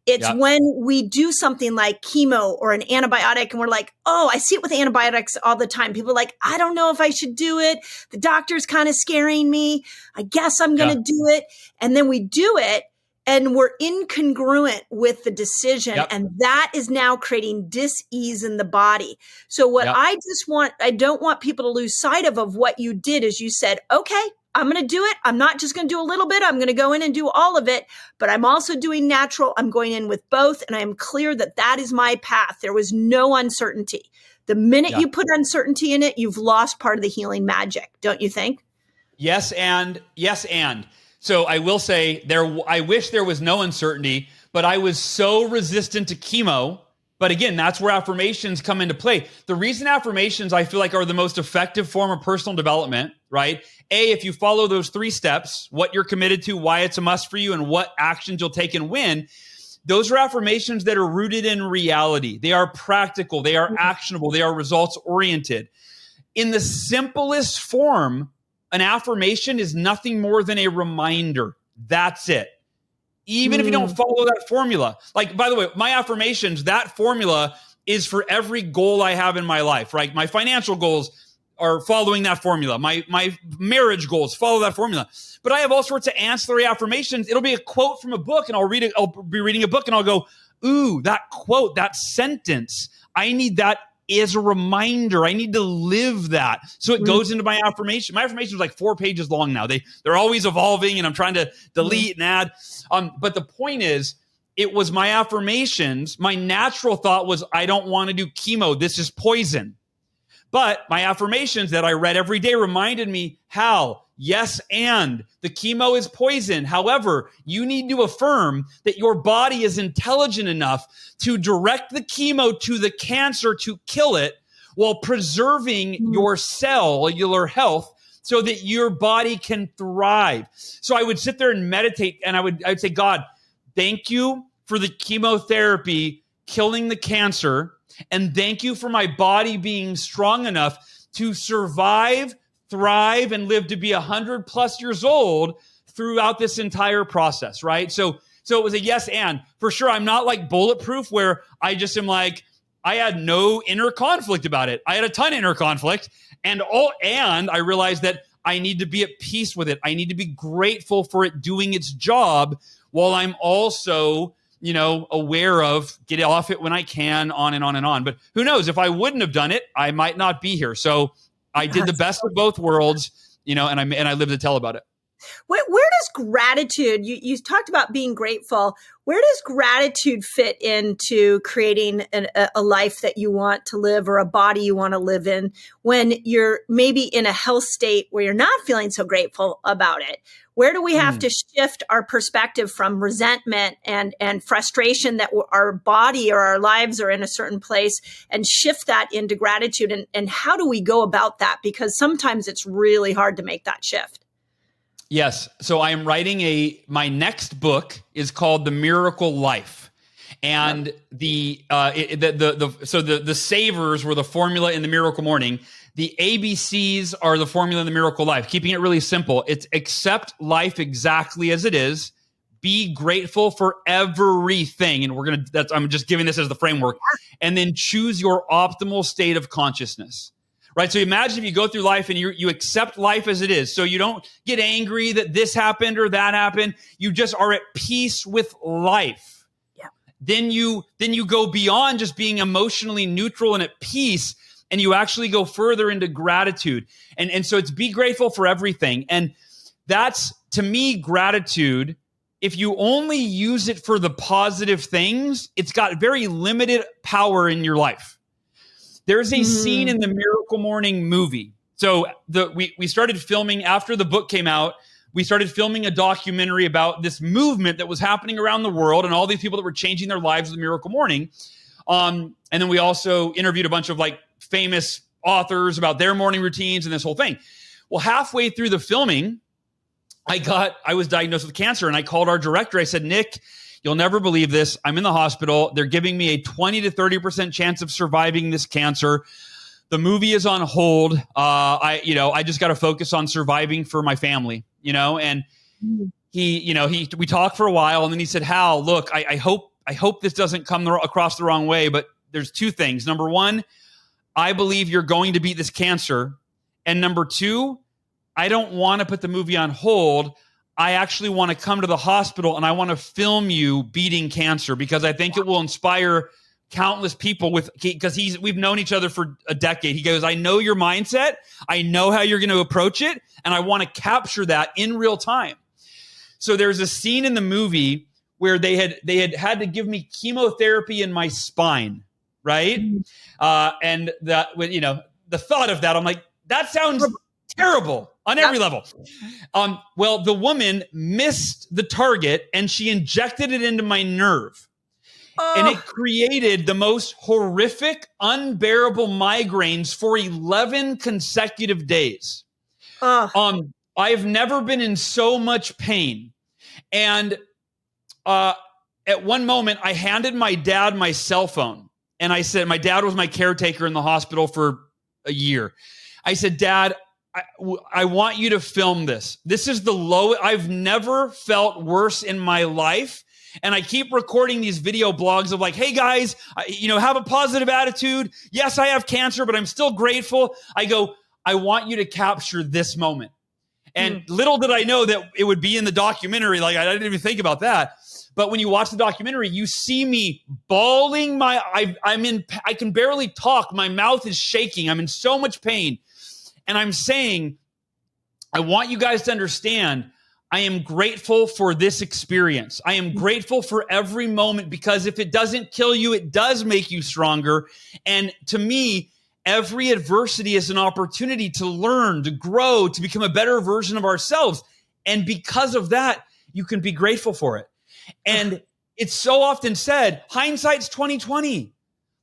It's when we do something like chemo or an antibiotic and we're like, I see it with antibiotics all the time. People are like, I don't know if I should do it. The doctor's kind of scaring me. I guess I'm going to do it. And then we do it and we're incongruent with the decision. And that is now creating dis-ease in the body. So what I don't want people to lose sight of what you did is you said, okay, I'm going to do it. I'm not just going to do a little bit. I'm going to go in and do all of it, but I'm also doing natural. I'm going in with both. And I am clear that that is my path. There was no uncertainty. The minute you put uncertainty in it, you've lost part of the healing magic. Don't you think? Yes. And so I will say I wish there was no uncertainty, but I was so resistant to chemo. But again, that's where affirmations come into play. The reason affirmations, I feel like, are the most effective form of personal development, right? If you follow those 3 steps, what you're committed to, why it's a must for you, and what actions you'll take and when, those are affirmations that are rooted in reality. They are practical. They are actionable. They are results oriented. In the simplest form, an affirmation is nothing more than a reminder. That's it. Even if you don't follow that formula. Like, by the way, my affirmations, that formula is for every goal I have in my life, right? My financial goals, are following that formula. My marriage goals follow that formula. But I have all sorts of ancillary affirmations. It'll be a quote from a book, and I'll be reading a book, and I'll go, ooh, that quote, that sentence, I need that as a reminder. I need to live that. So it goes into my affirmation. My affirmation is like 4 pages long now. They're always evolving, and I'm trying to delete and add. But the point is, it was my affirmations. My natural thought was, I don't want to do chemo. This is poison. But my affirmations that I read every day reminded me, Hal, yes, and the chemo is poison. However, you need to affirm that your body is intelligent enough to direct the chemo to the cancer to kill it while preserving your cellular health so that your body can thrive. So I would sit there and meditate, and I would say, God, thank you for the chemotherapy killing the cancer, and thank you for my body being strong enough to survive, thrive, and live to be 100+ years old throughout this entire process, right? So it was a yes and. For sure, I'm not like bulletproof where I just am like, I had no inner conflict about it. I had a ton of inner conflict, and I realized that I need to be at peace with it. I need to be grateful for it doing its job while I'm also, aware of get off it when I can, on and on and on. But who knows? If I wouldn't have done it, I might not be here. So I did the best of both worlds, and I live to tell about it. Where does gratitude, you talked about being grateful, where does gratitude fit into creating a life that you want to live or a body you want to live in when you're maybe in a health state where you're not feeling so grateful about it? Where do we have to shift our perspective from resentment and frustration that our body or our lives are in a certain place and shift that into gratitude? And how do we go about that? Because sometimes it's really hard to make that shift. Yes. So I am writing my next book is called The Miracle Life. And the savers were the formula in the Miracle Morning. The ABCs are the formula in the Miracle Life. Keeping it really simple. It's accept life exactly as it is. Be grateful for everything. And I'm just giving this as the framework. And then choose your optimal state of consciousness. Right? So imagine if you go through life and you accept life as it is. So you don't get angry that this happened or that happened. You just are at peace with life. Yeah. Then you go beyond just being emotionally neutral and at peace, and you actually go further into gratitude. And so it's be grateful for everything. And that's, to me, gratitude. If you only use it for the positive things, it's got very limited power in your life. There's a scene in the Miracle Morning movie. So we started filming after the book came out. We started filming a documentary about this movement that was happening around the world and all these people that were changing their lives with the Miracle Morning. And then we also interviewed a bunch of like famous authors about their morning routines and this whole thing. Well, halfway through the filming, I was diagnosed with cancer, and I called our director. I said, Nick, you'll never believe this. I'm in the hospital. They're giving me a 20 to 30% chance of surviving this cancer. The movie is on hold. I just got to focus on surviving for my family, and we talked for a while, and then he said, Hal, look, I hope this doesn't come across the wrong way, but there's two things. Number one, I believe you're going to beat this cancer. And number two, I don't want to put the movie on hold. I actually want to come to the hospital and I want to film you beating cancer because I think it will inspire countless people because we've known each other for a decade. He goes, I know your mindset. I know how you're going to approach it. And I want to capture that in real time. So there's a scene in the movie where they had to give me chemotherapy in my spine. Right. And that, the thought of that, I'm like, that sounds terrible on every level. Well, the woman missed the target and she injected it into my nerve. And it created the most horrific, unbearable migraines for 11 consecutive days. I've never been in so much pain. And at one moment, I handed my dad my cell phone. And I said, my dad was my caretaker in the hospital for a year. I said, Dad, I want you to film this. This is the lowest. I've never felt worse in my life. And I keep recording these video blogs of like, hey guys, have a positive attitude. Yes, I have cancer, but I'm still grateful. I go, I want you to capture this moment. And little did I know that it would be in the documentary. Like, I didn't even think about that. But when you watch the documentary, you see me bawling I can barely talk. My mouth is shaking. I'm in so much pain. And I'm saying, I want you guys to understand, I am grateful for this experience. I am grateful for every moment, because if it doesn't kill you, it does make you stronger. And to me, every adversity is an opportunity to learn, to grow, to become a better version of ourselves. And because of that, you can be grateful for it. And it's so often said, hindsight's 20/20.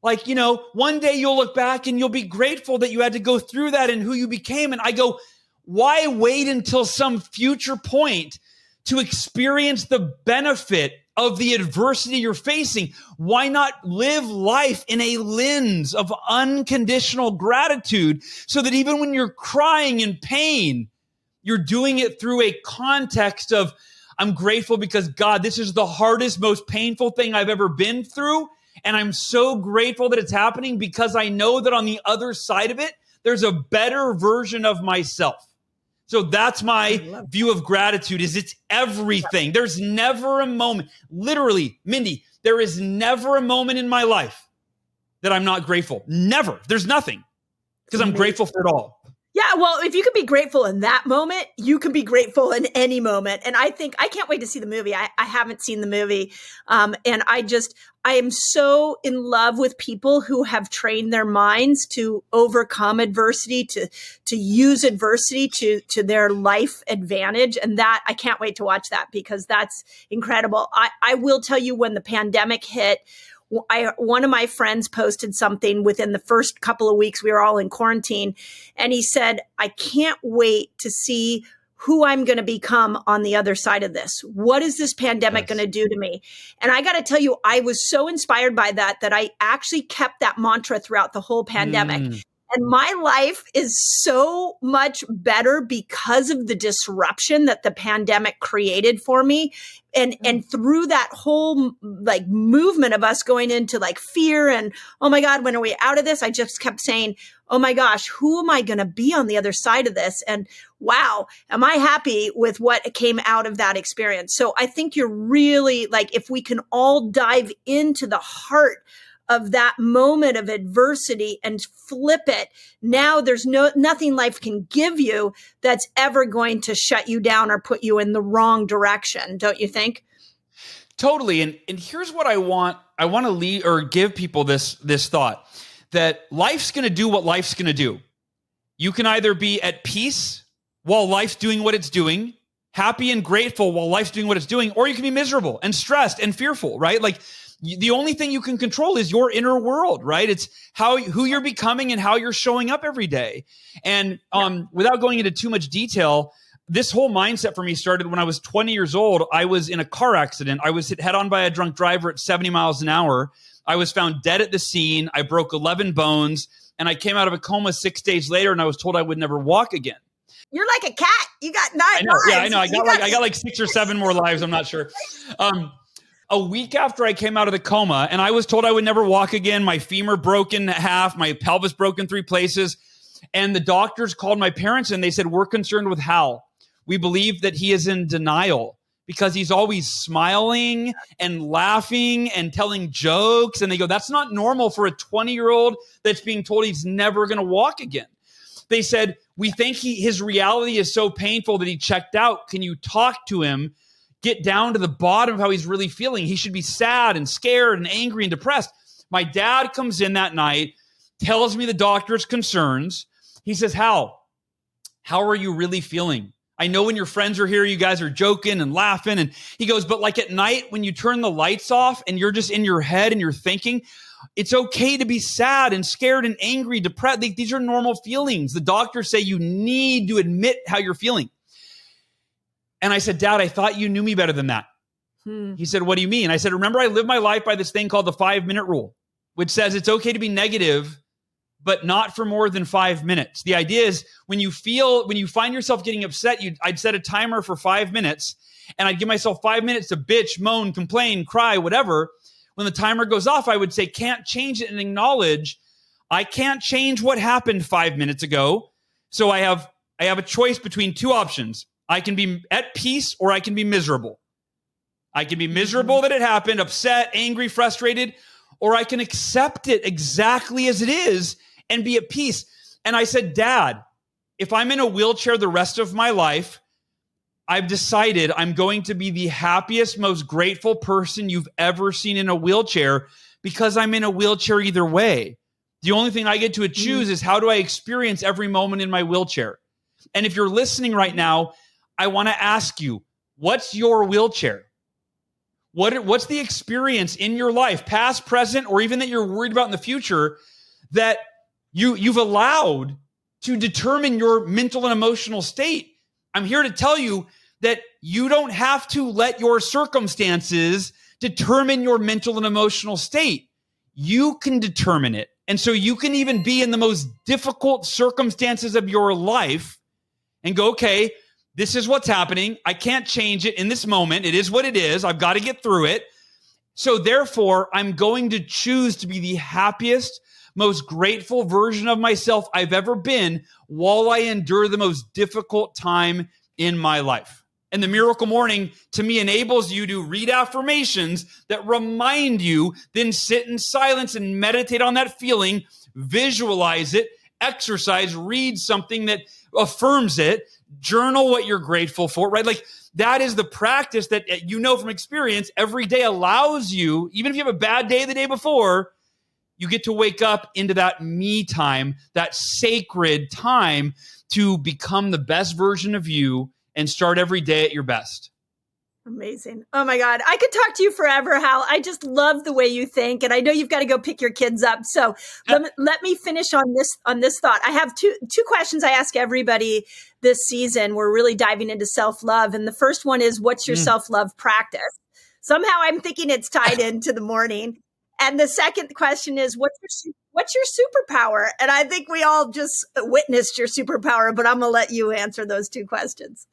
Like, one day you'll look back and you'll be grateful that you had to go through that and who you became. And I go, why wait until some future point to experience the benefit of the adversity you're facing? Why not live life in a lens of unconditional gratitude, so that even when you're crying in pain, you're doing it through a context of, I'm grateful because, God, this is the hardest, most painful thing I've ever been through. And I'm so grateful that it's happening, because I know that on the other side of it, there's a better version of myself. So that's my view of gratitude, is it's everything. There's never a moment, literally, Mindy, there is never a moment in my life that I'm not grateful. Never. There's nothing, because I'm grateful for it all. Yeah, well, if you can be grateful in that moment, you can be grateful in any moment. And I think I can't wait to see the movie. I haven't seen the movie. And I am so in love with people who have trained their minds to overcome adversity, to use adversity to their life advantage. And that, I can't wait to watch that, because that's incredible. I will tell you, when the pandemic hit, one of my friends posted something within the first couple of weeks. We were all in quarantine, and he said, I can't wait to see who I'm going to become on the other side of this. What is this pandemic going to do to me? And I got to tell you, I was so inspired by that I actually kept that mantra throughout the whole pandemic. And my life is so much better because of the disruption that the pandemic created for me. And through that whole like movement of us going into like fear and, oh my God, when are we out of this? I just kept saying, oh my gosh, who am I going to be on the other side of this? And wow, am I happy with what came out of that experience? So I think you're really like, if we can all dive into the heart of that moment of adversity and flip it, now there's nothing life can give you that's ever going to shut you down or put you in the wrong direction. Don't you think? Totally. And here's what I want to lead or give people this thought, that life's going to do what life's going to do. You can either be at peace while life's doing what it's doing, happy and grateful while life's doing what it's doing, or you can be miserable and stressed and fearful, right? Like, the only thing you can control is your inner world, right? It's who you're becoming and how you're showing up every day. And without going into too much detail, this whole mindset for me started when I was 20 years old. I was in a car accident. I was hit head on by a drunk driver at 70 miles an hour. I was found dead at the scene. I broke 11 bones, and I came out of a coma 6 days later, and I was told I would never walk again. You're like a cat. You got 9 lives. Yeah, I know. I got like 6 or 7 more lives. I'm not sure. A week after I came out of the coma, and I was told I would never walk again, my femur broken in half, my pelvis broken 3 places. And the doctors called my parents and they said, we're concerned with Hal. We believe that he is in denial because he's always smiling and laughing and telling jokes. And they go, that's not normal for a 20-year-old that's being told he's never going to walk again. They said, we think his reality is so painful that he checked out. Can you talk to him? Get down to the bottom of how he's really feeling. He should be sad and scared and angry and depressed. My dad comes in that night, tells me the doctor's concerns. He says, Hal, how are you really feeling? I know when your friends are here, you guys are joking and laughing. And he goes, but like at night when you turn the lights off and you're just in your head and you're thinking, it's okay to be sad and scared and angry, depressed. These are normal feelings. The doctors say you need to admit how you're feeling. And I said, Dad, I thought you knew me better than that. He said, what do you mean? I said, remember, I live my life by this thing called the 5-minute rule, which says it's okay to be negative, but not for more than 5 minutes. The idea is when you find yourself getting upset, I'd set a timer for 5 minutes and I'd give myself 5 minutes to bitch, moan, complain, cry, whatever. When the timer goes off, I would say, can't change it, and acknowledge I can't change what happened 5 minutes ago. So I have a choice between two options. I can be at peace or I can be miserable. I can be miserable that it happened, upset, angry, frustrated, or I can accept it exactly as it is and be at peace. And I said, Dad, if I'm in a wheelchair the rest of my life, I've decided I'm going to be the happiest, most grateful person you've ever seen in a wheelchair because I'm in a wheelchair either way. The only thing I get to choose is how do I experience every moment in my wheelchair? And if you're listening right now, I want to ask you, what's your wheelchair? What's the experience in your life, past, present, or even that you're worried about in the future that you've allowed to determine your mental and emotional state? I'm here to tell you that you don't have to let your circumstances determine your mental and emotional state. You can determine it. And so you can even be in the most difficult circumstances of your life and go, okay, this is what's happening. I can't change it in this moment. It is what it is. I've got to get through it. So therefore, I'm going to choose to be the happiest, most grateful version of myself I've ever been while I endure the most difficult time in my life. And the Miracle Morning, to me, enables you to read affirmations that remind you, then sit in silence and meditate on that feeling, visualize it, exercise, read something that affirms it, journal what you're grateful for, right? Like that is the practice that you know from experience every day allows you, even if you have a bad day the day before, you get to wake up into that me time, that sacred time to become the best version of you and start every day at your best. Amazing. Oh my God. I could talk to you forever, Hal. I just love the way you think. And I know you've got to go pick your kids up. So let me finish on this thought. I have two questions I ask everybody this season. We're really diving into self-love. And the first one is, what's your self-love practice? Somehow I'm thinking it's tied into the morning. And the second question is, what's your superpower? And I think we all just witnessed your superpower, but I'm going to let you answer those two questions.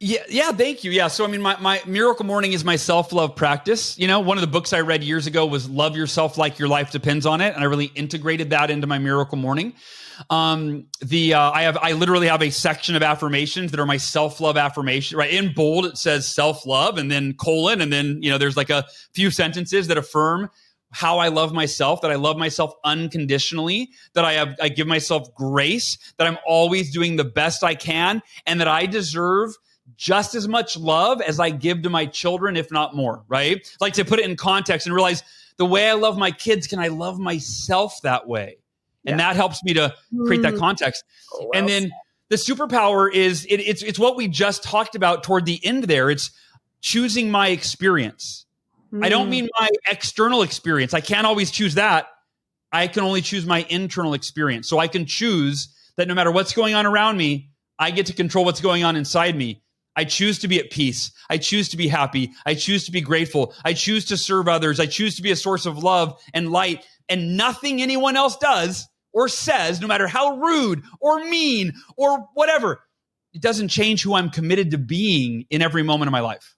Yeah, thank you. Yeah, so I mean, my Miracle Morning is my self-love practice. You know, one of the books I read years ago was Love Yourself Like Your Life Depends on It, and I really integrated that into my Miracle Morning. I literally have a section of affirmations that are my self-love affirmation. Right in bold, it says self-love, and then colon, and then there's like a few sentences that affirm how I love myself, that I love myself unconditionally, that I give myself grace, that I'm always doing the best I can, and that I deserve just as much love as I give to my children, if not more, right? Like to put it in context and realize the way I love my kids, can I love myself that way? And that helps me to create that context. And then the superpower is, it's what we just talked about toward the end there. It's choosing my experience. I don't mean my external experience. I can't always choose that. I can only choose my internal experience. So I can choose that no matter what's going on around me, I get to control what's going on inside me. I choose to be at peace. I choose to be happy. I choose to be grateful. I choose to serve others. I choose to be a source of love and light. And nothing anyone else does or says, no matter how rude or mean or whatever, it doesn't change who I'm committed to being in every moment of my life.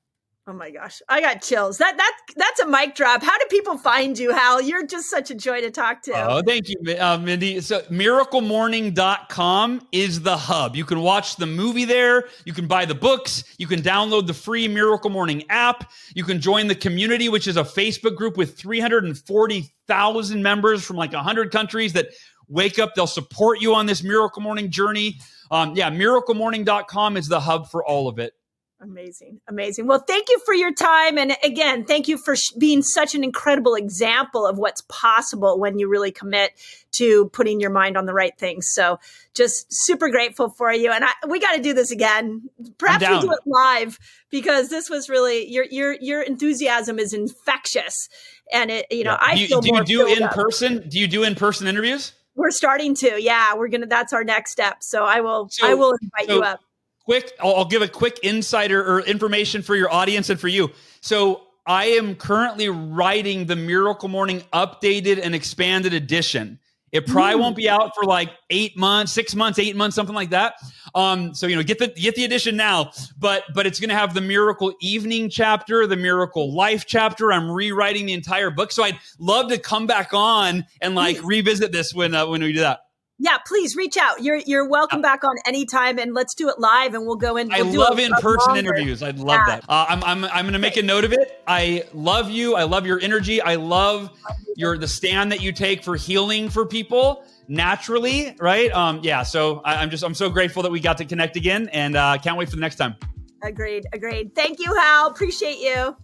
Oh my gosh, I got chills. That's a mic drop. How do people find you, Hal? You're just such a joy to talk to. Oh, thank you, Mindy. So miraclemorning.com is the hub. You can watch the movie there. You can buy the books. You can download the free Miracle Morning app. You can join the community, which is a Facebook group with 340,000 members from like 100 countries that wake up. They'll support you on this Miracle Morning journey. Miraclemorning.com is the hub for all of it. Amazing. Amazing. Well, thank you for your time. And again, thank you for being such an incredible example of what's possible when you really commit to putting your mind on the right things. So just super grateful for you. And we got to do this again. Perhaps we do it live, because this was really, your enthusiasm is infectious. And I feel more Do you do in-person interviews? We're starting to. Yeah, that's our next step. So I will invite you up. I'll give a quick insider or information for your audience and for you. So I am currently writing the Miracle Morning updated and expanded edition. It probably won't be out for like 8 months, 6 months, 8 months, something like that. So get the edition now, but it's going to have the Miracle Evening chapter, the Miracle Life chapter. I'm rewriting the entire book. So I'd love to come back on and revisit this when we do that. Yeah, please reach out. You're welcome back on anytime, and let's do it live, and we'll go in. I We'll love in-person interviews. I'd love that. I'm going to make a note of it. I love you. I love your energy. I love the stand that you take for healing for people naturally, right? So I'm so grateful that we got to connect again, and can't wait for the next time. Agreed. Thank you, Hal. Appreciate you.